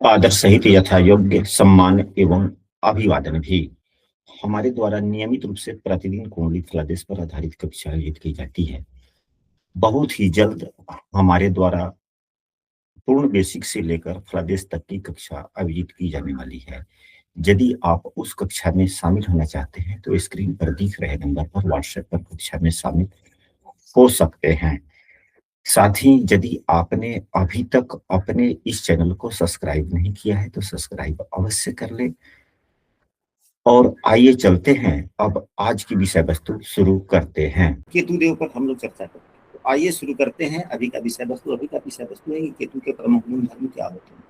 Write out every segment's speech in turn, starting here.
आदर सहित यथा योग्य सम्मान एवं अभिवादन भी हमारे द्वारा नियमित रूप से प्रतिदिन कुंडली फलादेश पर आधारित कक्षा आयोजित की जाती है। बहुत ही जल्द हमारे द्वारा पूर्ण बेसिक से लेकर फलादेश तक की कक्षा आयोजित की जाने वाली है। यदि आप उस कक्षा में शामिल होना चाहते हैं तो स्क्रीन पर दिख रहे नंबर पर व्हाट्सएप पर कक्षा में शामिल हो सकते हैं। साथ ही यदि आपने अभी तक अपने इस चैनल को सब्सक्राइब नहीं किया है तो सब्सक्राइब अवश्य कर ले। और आइए चलते हैं, अब आज की विषय वस्तु शुरू करते हैं। केतु देव पर हम लोग चर्चा करते हैं, तो आइए शुरू करते हैं। अभी का विषय वस्तु है कि केतु के प्रमुख गुण धर्म क्या होते हैं।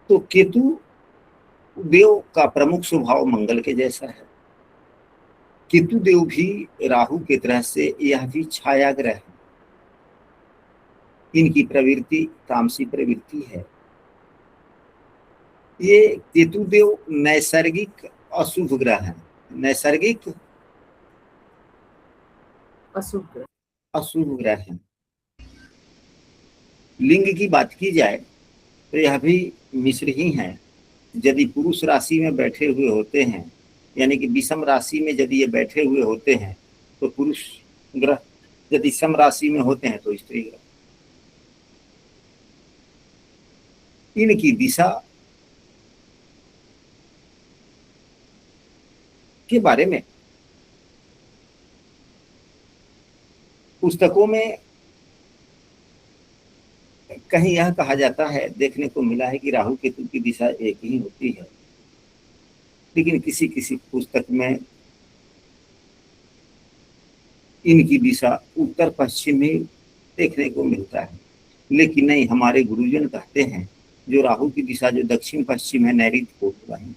तो केतु देव का प्रमुख स्वभाव मंगल के जैसा है। केतु देव भी राहु की तरह से यह भी छाया ग्रह है। इनकी प्रवृत्ति तामसी प्रवृत्ति है। ये केतु देव नैसर्गिक अशुभ ग्रह है। नैसर्गिक अशुभ ग्रह है। लिंग की बात की जाए तो यह भी मिश्र ही है। यदि पुरुष राशि में बैठे हुए होते हैं, यानी कि विषम राशि में यदि ये बैठे हुए होते हैं तो पुरुष ग्रह, यदि सम राशि में होते हैं तो स्त्री ग्रह। इनकी दिशा के बारे में पुस्तकों में कहीं यह कहा जाता है, देखने को मिला है कि राहु केतु की दिशा एक ही होती है, लेकिन किसी किसी पुस्तक में इनकी दिशा उत्तर पश्चिम में देखने को मिलता है। लेकिन नहीं, हमारे गुरुजन कहते हैं जो राहु की दिशा जो दक्षिण पश्चिम है, नैऋत्य कोण वाही।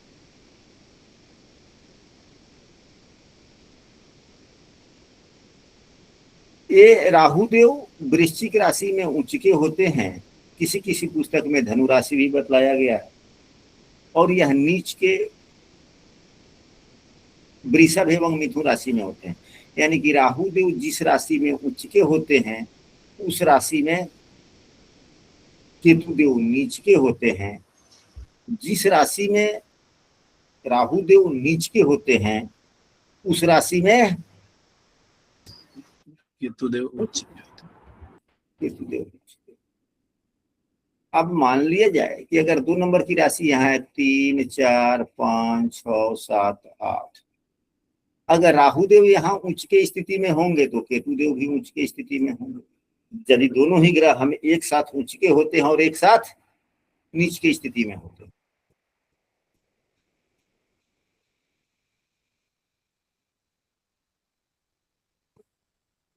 ये राहुदेव वृश्चिक राशि में उच्च के होते हैं। किसी किसी पुस्तक में धनु राशि भी बतलाया गया है। और यह नीच के वृषभ एवं मिथुन राशि में होते हैं। यानी कि राहुदेव जिस राशि में उच्च के होते हैं उस राशि में केतुदेव नीच के होते हैं। जिस राशि में राहुदेव नीच के होते हैं उस राशि में केतुदेव उच्च केतुदेव। अब मान लिया जाए कि अगर 2 नंबर की राशि यहाँ है 3, 4, 5, 6, 7, 8, अगर राहुदेव यहाँ उच्च के स्थिति में होंगे तो केतुदेव भी उच्च के स्थिति में होंगे। यदि दोनों ही ग्रह हम एक साथ उच्च के होते हैं और एक साथ नीच की स्थिति में होते हैं।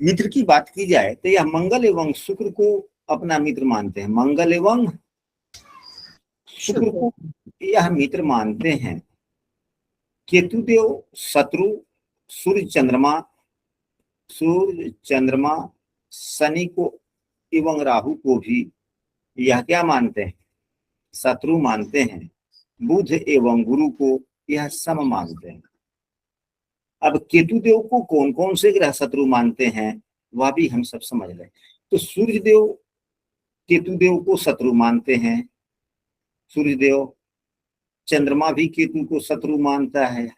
मित्र की बात की जाए तो यह मंगल एवं शुक्र को अपना मित्र मानते हैं। मंगल एवं शुक्र को यह मित्र मानते हैं। केतुदेव शत्रु, सूर्य चंद्रमा शनि को एवं राहु को भी यह क्या मानते हैं? शत्रु मानते हैं। बुध एवं गुरु को यह सम मानते हैं। अब केतुदेव को कौन कौन से ग्रह शत्रु मानते हैं वह भी हम सब समझ लें। तो सूर्यदेव केतुदेव को शत्रु मानते हैं। सूर्यदेव, चंद्रमा भी केतु को शत्रु मानता है।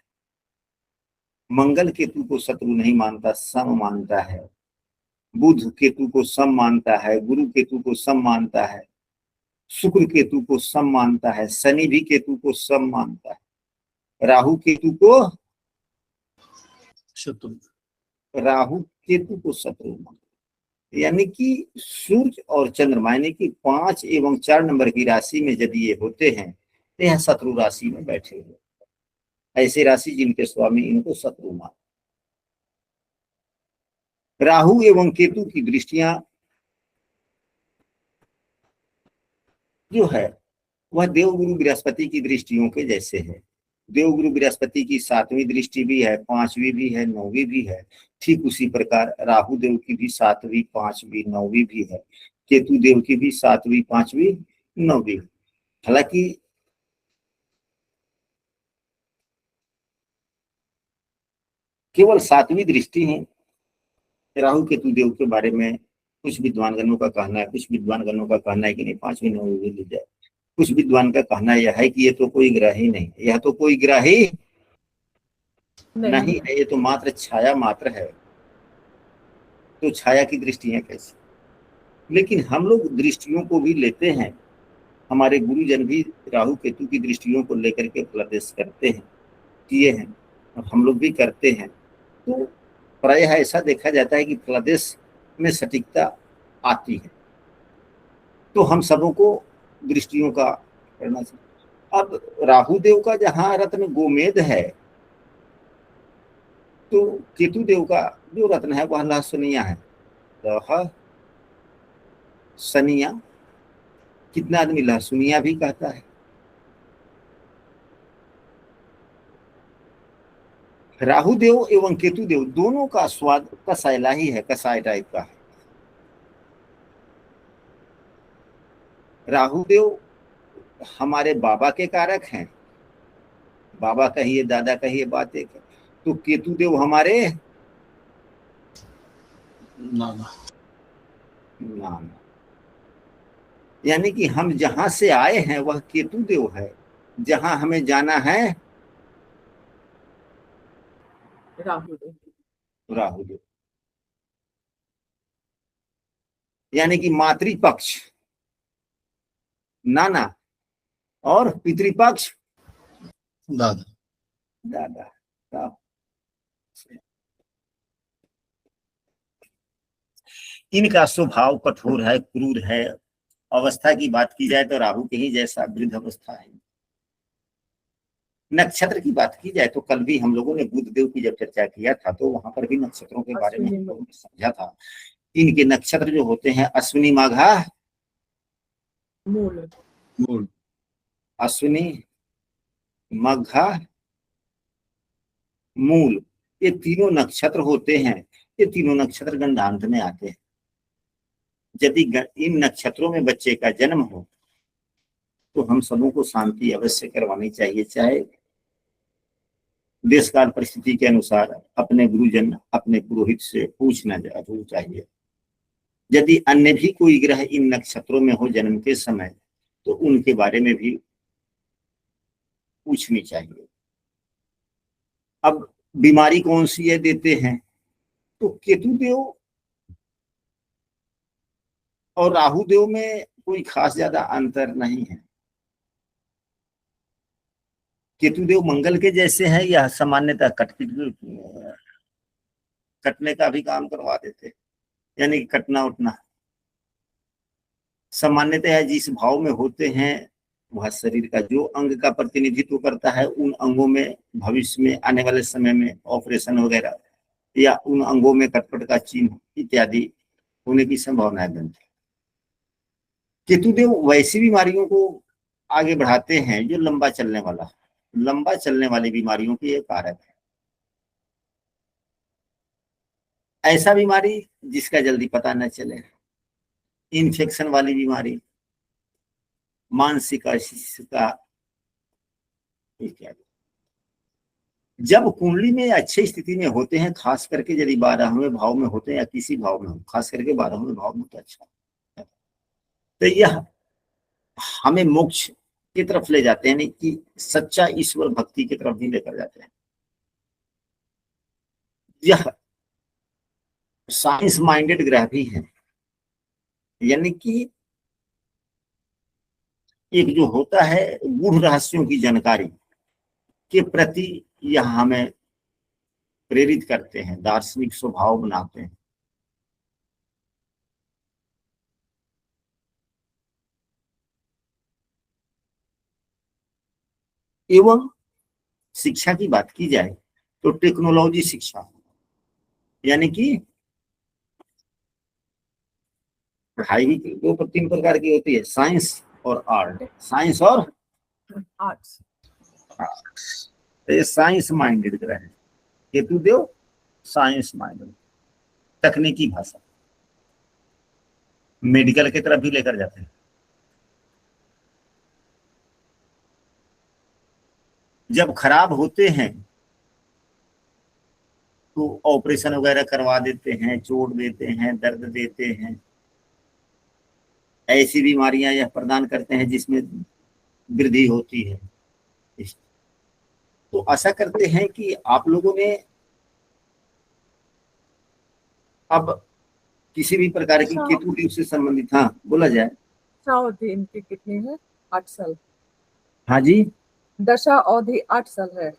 मंगल केतु को शत्रु नहीं मानता, सम मानता है। बुध केतु को सम मानता है। गुरु केतु को सम मानता है। शुक्र केतु को सम मानता है। शनि भी केतु को सम मानता है। राहु केतु को शत्रु मानता है। यानी कि सूर्य और चंद्रमा यानी कि 5 एवं 4 नंबर की राशि में यदि ये होते हैं तो यह शत्रु राशि में बैठे हुए। ऐसी राशि जिनके स्वामी इनको शत्रु मान। राहु एवं केतु की दृष्टियां जो है वह देवगुरु बृहस्पति की दृष्टियों के जैसे है। देवगुरु बृहस्पति की 7वीं दृष्टि भी है, 5वीं भी है, 9वीं भी है। ठीक उसी प्रकार राहु देव की भी 7वीं, 5वीं, 9वीं भी है। केतु देव की भी 7वीं, 5वीं, 9वीं। हालांकि केवल 7वीं दृष्टि है। राहु केतु देव के बारे में कुछ विद्वानगणों का कहना है, कुछ विद्वानगणों का कहना है कि नहीं 5वीं, 9वीं ली जाए। कुछ विद्वान का कहना यह है कि ये तो कोई ग्रह ही नहीं, यह तो कोई ग्रह ही नहीं है, ये तो मात्र छाया मात्र है। तो छाया की दृष्टियां कैसी? लेकिन हम लोग दृष्टियों को भी लेते हैं, हमारे गुरुजन भी राहु केतु की दृष्टियों को लेकर के फलादेश करते हैं, किए हैं, और हम लोग भी करते हैं। तो प्रायः ऐसा देखा जाता है कि फलादेश में सटीकता आती है, तो हम सबों को दृष्टियों का करना चाहिए। अब राहुदेव का जहां रत्न गोमेद है, तो केतु देव का जो रत्न है वह लहसुनिया है। सनिया, कितना आदमी लहसुनिया भी कहता है। राहुदेव एवं केतुदेव दोनों का स्वाद कसायला ही है, कसाय टाइप का है। राहुदेव हमारे बाबा के कारक हैं, बाबा कहिए दादा कहिए बात एक है। तो केतुदेव हमारे नाना, यानी कि हम जहां से आए हैं वह केतुदेव है, जहां हमें जाना है राहुदेव। यानी कि मातृपक्ष नाना और पितृपक्ष दादा दादा। इनका स्वभाव कठोर है, क्रूर है। अवस्था की बात की जाए तो राहु के ही जैसा वृद्ध अवस्था है। नक्षत्र की बात की जाए तो कल भी हम लोगों ने बुध देव की जब चर्चा किया था तो वहां पर भी नक्षत्रों के बारे में हम लोगों ने समझा था। इनके नक्षत्र जो होते हैं अश्विनी माघा मूल, अश्विनी मघा मूल, ये तीनों नक्षत्र होते हैं। ये तीनों नक्षत्र गंडांत में आते हैं। यदि इन नक्षत्रों में बच्चे का जन्म हो तो हम सबों को शांति अवश्य करवानी चाहिए, चाहे देश काल परिस्थिति के अनुसार अपने गुरुजन अपने पुरोहित से पूछना जरूर चाहिए। यदि अन्य भी कोई ग्रह इन नक्षत्रों में हो जन्म के समय तो उनके बारे में भी पूछनी चाहिए। अब बीमारी कौन सी है देते हैं, तो केतुदेव और राहुदेव में कोई खास ज्यादा अंतर नहीं है। केतुदेव मंगल के जैसे हैं या सामान्यतः कटने का भी काम करवा देते, यानी कि कटना उठना। सामान्यतः जिस भाव में होते हैं वह शरीर का जो अंग का प्रतिनिधित्व करता है, उन अंगों में भविष्य में आने वाले समय में ऑपरेशन वगैरह या उन अंगों में कटपट का चिन्ह इत्यादि होने की संभावनाएं बनती है। केतुदेव वैसी बीमारियों को आगे बढ़ाते हैं जो लंबा चलने वाली बीमारियों की एक कारक है। ऐसा बीमारी जिसका जल्दी पता न चले, इन्फेक्शन वाली बीमारी, मानसिक का इत्यादि। जब कुंडली में अच्छी स्थिति में होते हैं, खास करके यदि 12वें भाव में होते हैं या किसी भाव में हो, खास करके 12वें भाव में तो अच्छा है, तो यह हमें मोक्ष की तरफ ले जाते हैं, नहीं कि सच्चा ईश्वर भक्ति की तरफ भी लेकर जाते हैं। यह साइंस माइंडेड ग्रह भी हैं, यानी कि एक जो होता है गूढ़ रहस्यों की जानकारी के प्रति यह हमें प्रेरित करते हैं, दार्शनिक स्वभाव बनाते हैं। एवं शिक्षा की बात की जाए तो टेक्नोलॉजी शिक्षा, यानी कि पढ़ाई भी दो तीन प्रकार की होती है, साइंस और आर्ट, साइंस और आर्ट्स। ये साइंस माइंडेड ग्रह है केतुदेव, साइंस माइंडेड, तकनीकी भाषा, मेडिकल की तरफ भी लेकर जाते हैं। जब खराब होते हैं तो ऑपरेशन वगैरह करवा देते हैं, चोट देते हैं, दर्द देते हैं। ऐसी बीमारियां यह प्रदान करते हैं जिसमें वृद्धि होती है। तो आशा करते हैं कि आप लोगों ने अब किसी भी प्रकार की केतु देव से संबंधित, हाँ बोला जाए। दशा अवधि इनकी कितनी है? 8 साल। हाँ जी, दशा अवधि 8 साल है।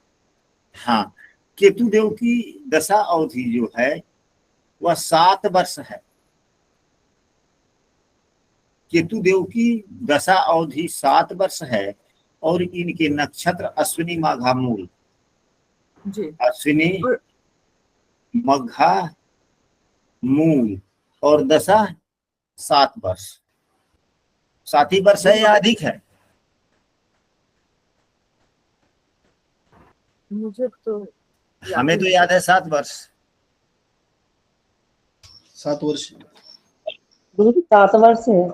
हाँ, केतु देव की दशा अवधि जो है वह 7 वर्ष है। केतु देव की दशा अवधि 7 वर्ष है और इनके नक्षत्र अश्विनी माघा मूल, जी। अश्विनी मघा मूल, और दशा 7 वर्ष। 7 ही वर्ष है या अधिक है? मुझे तो हमें तो याद है 7 वर्ष। 7 वर्ष। 7 वर्ष है।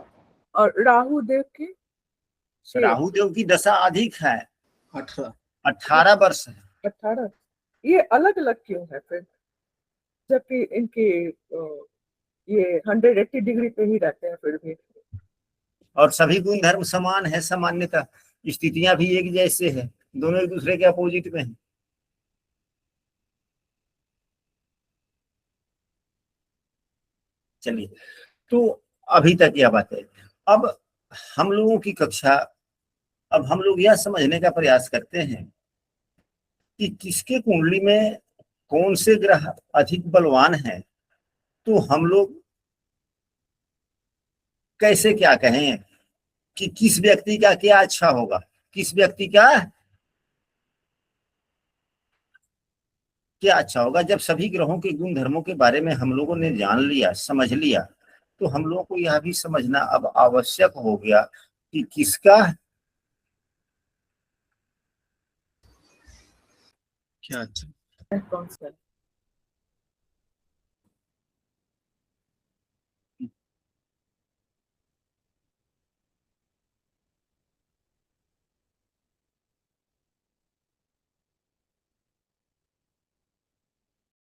और राहु देव की? राहु देव की दशा अधिक है, 18 वर्ष है। 18। ये अलग अलग क्यों है फिर, जबकि इनके ये 180 डिग्री पे ही रहते हैं फिर भी? और सभी गुण धर्म समान है, सामान्यतः स्थितियां भी एक जैसे है, दोनों एक दूसरे के अपोजिट में है। चलिए, तो अभी तक यह बात है। अब हम लोगों की कक्षा, अब हम लोग यह समझने का प्रयास करते हैं कि किसके कुंडली में कौन से ग्रह अधिक बलवान है। तो हम लोग कैसे क्या कहें कि किस व्यक्ति का क्या अच्छा होगा, किस व्यक्ति का क्या अच्छा होगा। जब सभी ग्रहों के गुण धर्मों के बारे में हम लोगों ने जान लिया, समझ लिया, तो हम लोगों को यह भी समझना अब आवश्यक हो गया कि किसका क्या अच्छा कौन सा?